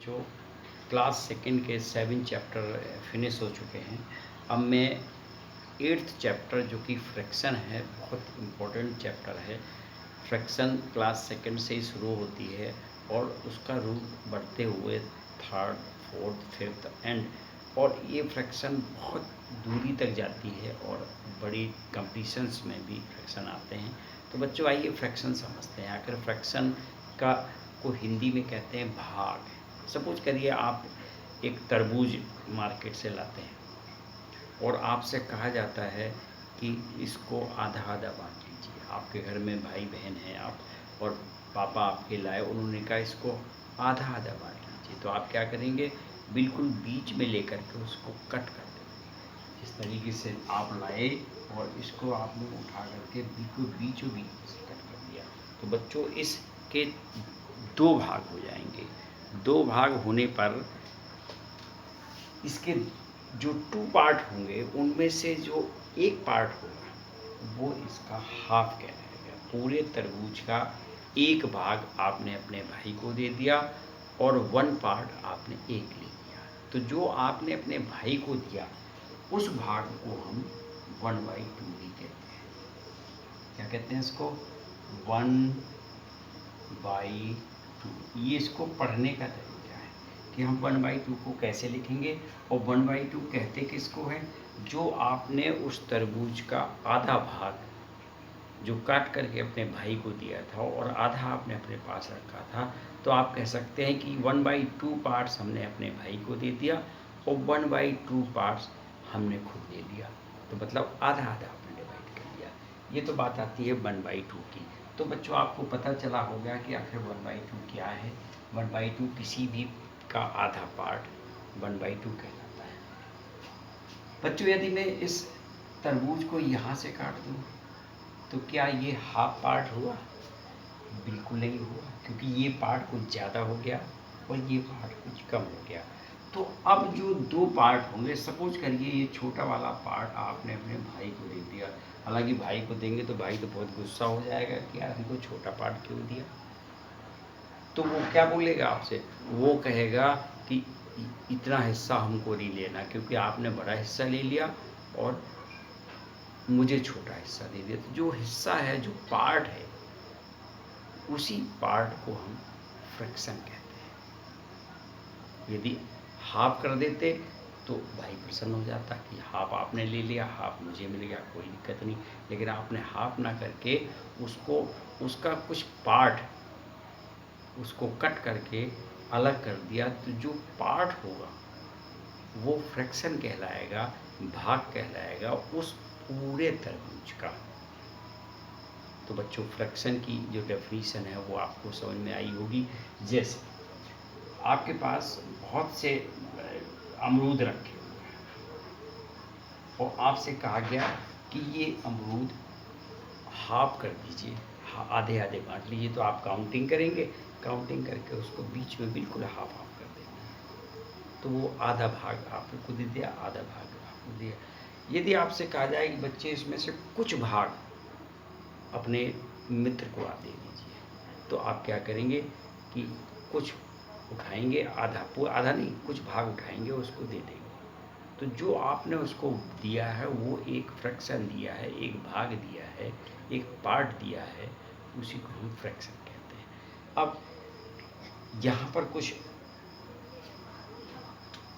बच्चों, class second के 7 chapter finish हो चुके हैं। अब मैं 8th चैप्टर जो कि फ्रैक्शन है, बहुत इम्पोर्टेंट चैप्टर है। फ्रैक्शन क्लास सेकंड से ही शुरू होती है और उसका रूप बढ़ते हुए थर्ड, फोर्थ, फिफ्थ एंड, और ये फ्रैक्शन बहुत दूरी तक जाती है और बड़ी कंपटीशंस में भी फ्रैक्शन आते हैं। तो बच्चों, आइए फ्रैक्शन समझते हैं। आखिर फ्रैक्शन का को हिंदी में कहते हैं भाग। सपोज करिए आप एक तरबूज मार्केट से लाते हैं और आपसे कहा जाता है कि इसको आधा आधा बांट लीजिए। आपके घर में भाई बहन हैं आप, और पापा आपके लाए, उन्होंने कहा इसको आधा आधा बांट लीजिए। तो आप क्या करेंगे? बिल्कुल बीच में लेकर के उसको कट कर देंगे। इस तरीके से आप लाए और इसको आपने उठा करके बिल्कुल बीचों बीच से कट कर दिया। तो बच्चों, इसके दो भाग हो जाएंगे। दो भाग होने पर इसके जो 2 पार्ट होंगे उनमें से जो एक पार्ट होगा वो इसका हाफ कहलाएगा। पूरे तरबूज का एक भाग आपने अपने भाई को दे दिया और 1 पार्ट आपने एक ले लिया। तो जो आपने अपने भाई को दिया उस भाग को हम 1/2 ही कहते हैं। क्या कहते हैं इसको? 1/2। ये इसको पढ़ने का तरीका है कि हम 1/2 को कैसे लिखेंगे। और 1/2 कहते किसको है? जो आपने उस तरबूज का आधा भाग जो काट करके अपने भाई को दिया था और आधा आपने अपने पास रखा था, तो आप कह सकते हैं कि 1/2 पार्ट्स हमने अपने भाई को दे दिया और 1/2 पार्ट्स हमने खुद ले लिया। तो मतलब आधा आधा आपने डिवाइड कर लिया। ये तो बात आती है 1/2 की। तो बच्चों, आपको पता चला होगा कि आखिर 1/2 क्या है। 1/2 किसी भी का आधा पार्ट 1/2 कहलाता है। बच्चों, यदि मैं इस तरबूज को यहाँ से काट दूँ तो क्या ये हाफ पार्ट हुआ? बिल्कुल नहीं हुआ, क्योंकि ये पार्ट कुछ ज़्यादा हो गया और ये पार्ट कुछ कम हो गया। तो अब जो 2 पार्ट होंगे, सपोज करिए ये छोटा वाला पार्ट आपने अपने भाई को दे दिया। हालांकि भाई को देंगे तो भाई तो बहुत गुस्सा हो जाएगा कि यार हमको छोटा पार्ट क्यों दिया। तो वो क्या बोलेगा आपसे? वो कहेगा कि इतना हिस्सा हमको नहीं लेना, क्योंकि आपने बड़ा हिस्सा ले लिया और मुझे छोटा हिस्सा दे दिया। तो जो हिस्सा है, जो पार्ट है, उसी पार्ट को हम फ्रैक्शन कहते हैं। यदि हाफ कर देते तो भाई प्रसन्न हो जाता कि हाफ आपने ले लिया, हाफ मुझे मिल गया, कोई दिक्कत नहीं। लेकिन आपने हाफ ना करके उसको, उसका कुछ पार्ट उसको कट करके अलग कर दिया। तो जो पार्ट होगा वो फ्रैक्शन कहलाएगा, भाग कहलाएगा उस पूरे तरबूज का। तो बच्चों, फ्रैक्शन की जो डेफिनीशन है वो आपको समझ में आई होगी। जैसे आपके पास बहुत से अमरूद रखे हुए हैं और आपसे कहा गया कि ये अमरूद हाफ कर दीजिए, आधे आधे बांट लीजिए। तो आप काउंटिंग करेंगे, काउंटिंग करके उसको बीच में बिल्कुल हाफ हाफ कर देंगे। तो वो आधा भाग आपको दे दिया, आधा भाग आपको दिया। यदि आपसे कहा जाए कि बच्चे इसमें से कुछ भाग अपने मित्र को आप दे दीजिए, तो आप क्या करेंगे कि कुछ उठाएंगे, आधा नहीं, कुछ भाग उठाएंगे, उसको दे देंगे। तो जो आपने उसको दिया है वो एक फ्रैक्शन दिया है, एक भाग दिया है, एक पार्ट दिया है, उसी को हम फ्रैक्शन कहते हैं। अब यहाँ पर कुछ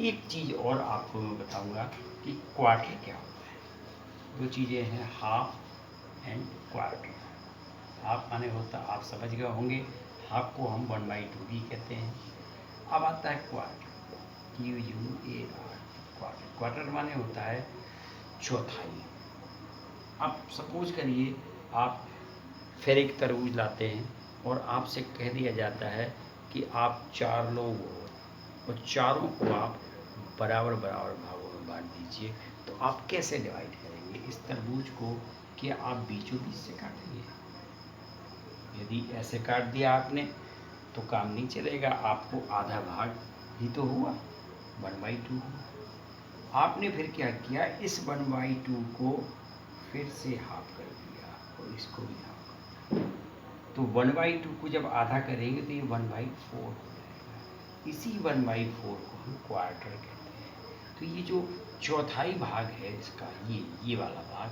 एक चीज़ और आपको मैं बताऊंगा कि क्वार्टर क्या होता है। दो चीज़ें हैं, हाफ एंड क्वार्टर। हाफ माने होता, आप समझ गए होंगे, हाफ को हम 1/2 भी कहते हैं। अब आता है क्वार्टर, QUAR, क्वार्टर। क्वार्टर माने होता है चौथाई। अब सपोज करिए आप फिर एक तरबूज लाते हैं और आपसे कह दिया जाता है कि आप 4 लोग हो और चारों को आप बराबर बराबर भागों में बांट दीजिए। तो आप कैसे डिवाइड करेंगे इस तरबूज को? कि आप बीचों बीच से काटेंगे? यदि ऐसे काट दिया आपने तो काम नहीं चलेगा, आपको आधा भाग ही तो हुआ, 1/2 हुआ। आपने फिर क्या किया, इस 1/2 को फिर से हाफ कर दिया और इसको भी हाफ कर दिया। तो 1/2 को जब आधा करेंगे तो ये 1/4 हो जाएगा। इसी 1/4 को हम क्वार्टर कहते हैं। तो ये जो चौथाई भाग है इसका, ये वाला भाग,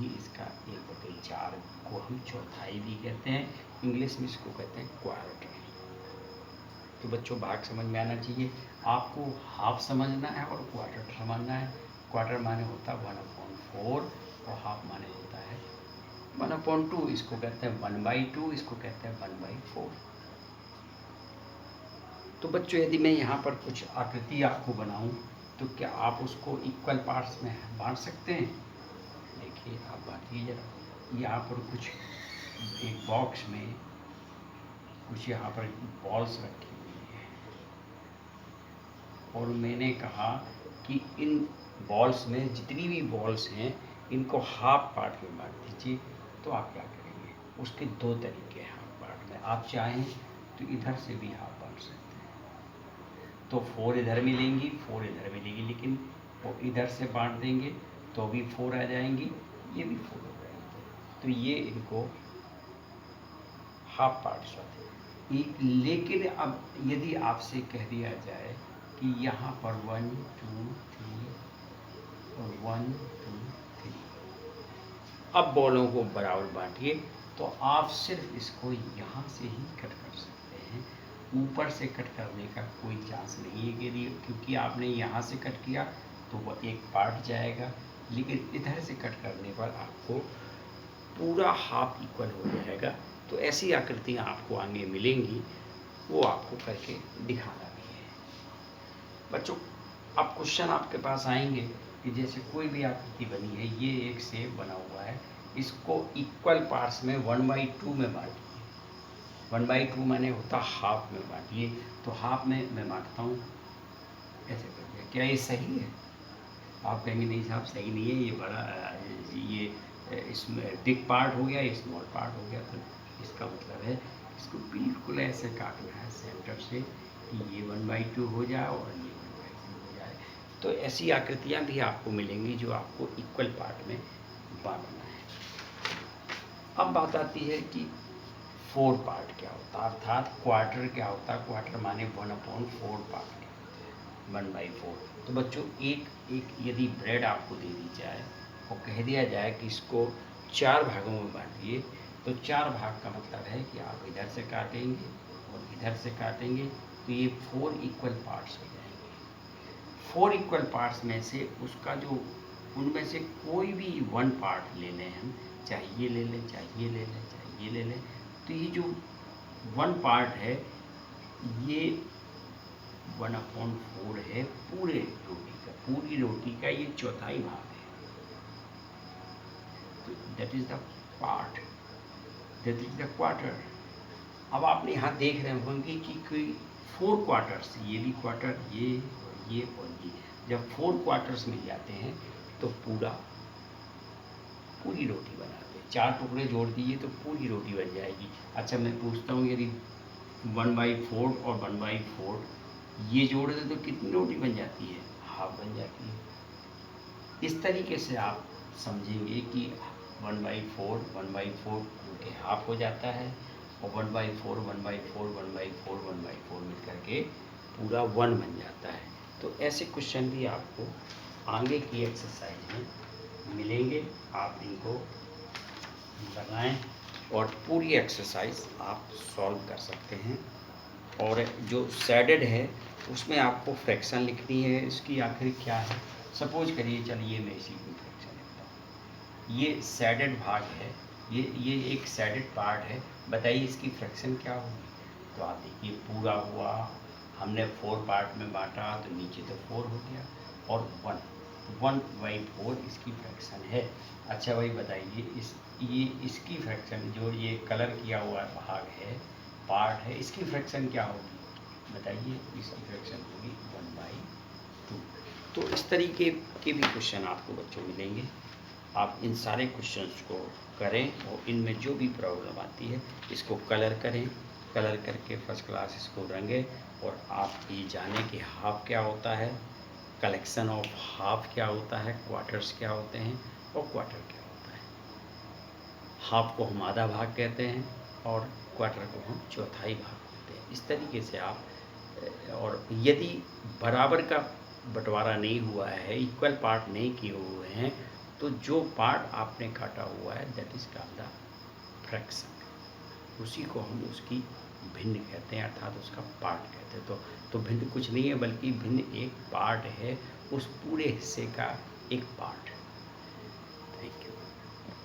ये इसका 1/4 को हम चौथाई भी कहते हैं, इंग्लिश में इसको कहते हैं क्वार्टर। तो बच्चों भाग समझ में आना चाहिए। आपको हाफ समझना है और क्वार्टर समझना है। क्वार्टर माने होता है 1/4 और हाफ माने होता है 1/2। इसको कहते हैं 1/2, इसको कहते हैं 1/4। तो बच्चों यदि मैं यहाँ पर कुछ आकृति आपको बनाऊं तो क्या आप उसको इक्वल पार्ट्स में बांट सकते हैं? देखिए आप बांटिए जरा। यहाँ पर कुछ एक बॉक्स में कुछ यहाँ पर बॉल्स रखी हुई है और मैंने कहा कि इन बॉल्स में जितनी भी बॉल्स हैं इनको हाफ पार्ट में बांट दीजिए। तो आप क्या करेंगे? उसके दो तरीके हैं हाफ पार्ट में। आप चाहें तो इधर से भी हाफ बांट सकते हैं। तो 4 इधर मिलेंगी, 4 इधर मिलेगी, लेकिन वो इधर से बांट देंगे तो भी 4 आ जाएंगी, ये भी 4 हो जाएंगे। तो ये इनको हाफ पार्ट्स होते हैं। लेकिन अब यदि आपसे कह दिया जाए कि यहाँ पर 1 2 3 और 1 2 3, अब बॉलों को बराबर बांटिए। तो आप सिर्फ इसको यहाँ से ही कट कर सकते हैं, ऊपर से कट करने का कोई चांस नहीं है। यदि क्योंकि आपने यहाँ से कट किया तो वो एक पार्ट जाएगा, लेकिन इधर से कट करने पर आपको पूरा हाफ इक्वल हो जाएगा। तो ऐसी आकृतियाँ आपको आगे मिलेंगी, वो आपको करके दिखाना भी है। बच्चों अब क्वेश्चन आपके पास आएंगे कि जैसे कोई भी आकृति बनी है, ये एक सेब बना हुआ है, इसको इक्वल पार्ट्स में 1/2 में बांटिए। 1/2 माने होता हाफ में बांटिए। तो हाफ में मैं बांटता हूँ, ऐसे कर दिया। क्या ये सही है? आप कहेंगे नहीं साहब सही नहीं है, ये बड़ा ये इसमें बिग पार्ट हो गया, ये स्मॉल पार्ट हो गया। तो इसका मतलब है इसको बिल्कुल ऐसे काटना है सेंटर से कि ये 1/2 हो जाए और ये 1/2 हो जाए। तो ऐसी आकृतियाँ भी आपको मिलेंगी जो आपको इक्वल पार्ट में बांटना है। अब बात आती है कि 4 पार्ट क्या होता है, अर्थात क्वार्टर क्या होता है। क्वार्टर माने 1/4 पार्ट क्या होते हैं, 1/4। तो बच्चों एक यदि ब्रेड आपको दे दी जाए और कह दिया जाए कि इसको 4 भागों में बांटिए, तो 4 भाग का मतलब है कि आप इधर से काटेंगे और इधर से काटेंगे, तो ये 4 इक्वल पार्ट्स हो जाएंगे। 4 इक्वल पार्ट्स में से उसका जो उनमें से कोई भी 1 पार्ट ले लें हम, चाहे ये ले लें, चाहे ये ले लें, चाहे ये ले लें, तो ये जो 1 पार्ट है ये 1/4 है पूरे रोटी का। पूरी रोटी का ये चौथाई भाग है। तो that is the part, that is the quarter. अब आपने यहाँ देख रहे होंगे कि कोई 4 क्वार्टर्स, ये भी क्वार्टर, ये और ये और ये, जब 4 क्वार्टर्स मिल जाते हैं तो पूरी रोटी बनाते हैं। 4 टुकड़े जोड़ दीजिए तो पूरी रोटी बन जाएगी। अच्छा मैं पूछता हूँ, यदि 1/4 और 1/4 ये जोड़ दें तो कितनी रोटी बन जाती है? हाफ बन जाती है। इस तरीके से आप समझेंगे कि 1/4 1/4 के हाफ हो जाता है और 1/4 1/4 1/4 1/4 मिल करके पूरा 1 बन जाता है। तो ऐसे क्वेश्चन भी आपको आगे की एक्सरसाइज में मिलेंगे। आप इनको लगाएं और पूरी एक्सरसाइज आप सॉल्व कर सकते हैं। और जो शेडेड है उसमें आपको फ्रैक्शन लिखनी है, इसकी आखिर क्या है। सपोज करिए, चलिए मैं इसी की फ्रैक्शन लिखता हूँ। ये शेडेड भाग है, ये एक शेडेड पार्ट है, बताइए इसकी फ्रैक्शन क्या होगी। तो आप देखिए पूरा हुआ, हमने 4 पार्ट में बांटा तो नीचे तो 4 हो गया और 1/4 इसकी फ्रैक्शन है। अच्छा भाई बताइए ये इसकी फ्रैक्शन, जो ये कलर किया हुआ भाग है, पार्ट है, इसकी फ्रैक्शन क्या होगी बताइए। इसकी फ्रैक्शन होगी 1/2। तो इस तरीके के भी क्वेश्चन आपको बच्चों मिलेंगे। आप इन सारे क्वेश्चंस को करें और इनमें जो भी प्रॉब्लम आती है इसको कलर करें, कलर करके फर्स्ट क्लास इसको रंगें और आप ये जानें कि हाफ क्या होता है, कलेक्शन ऑफ हाफ क्या होता है, क्वार्टर्स क्या होते हैं और क्वार्टर क्या होता है। हाफ को हम आधा भाग कहते हैं और क्वार्टर को हम चौथाई भाग कहते हैं। इस तरीके से आप और यदि बराबर का बँटवारा नहीं हुआ है, इक्वल पार्ट नहीं किए हुए हैं, तो जो पार्ट आपने काटा हुआ है that is called the fraction. उसी को हम उसकी भिन्न कहते हैं, अर्थात उसका पार्ट कहते हैं। तो भिन्न कुछ नहीं है, बल्कि भिन्न एक पार्ट है, उस पूरे हिस्से का एक पार्ट है।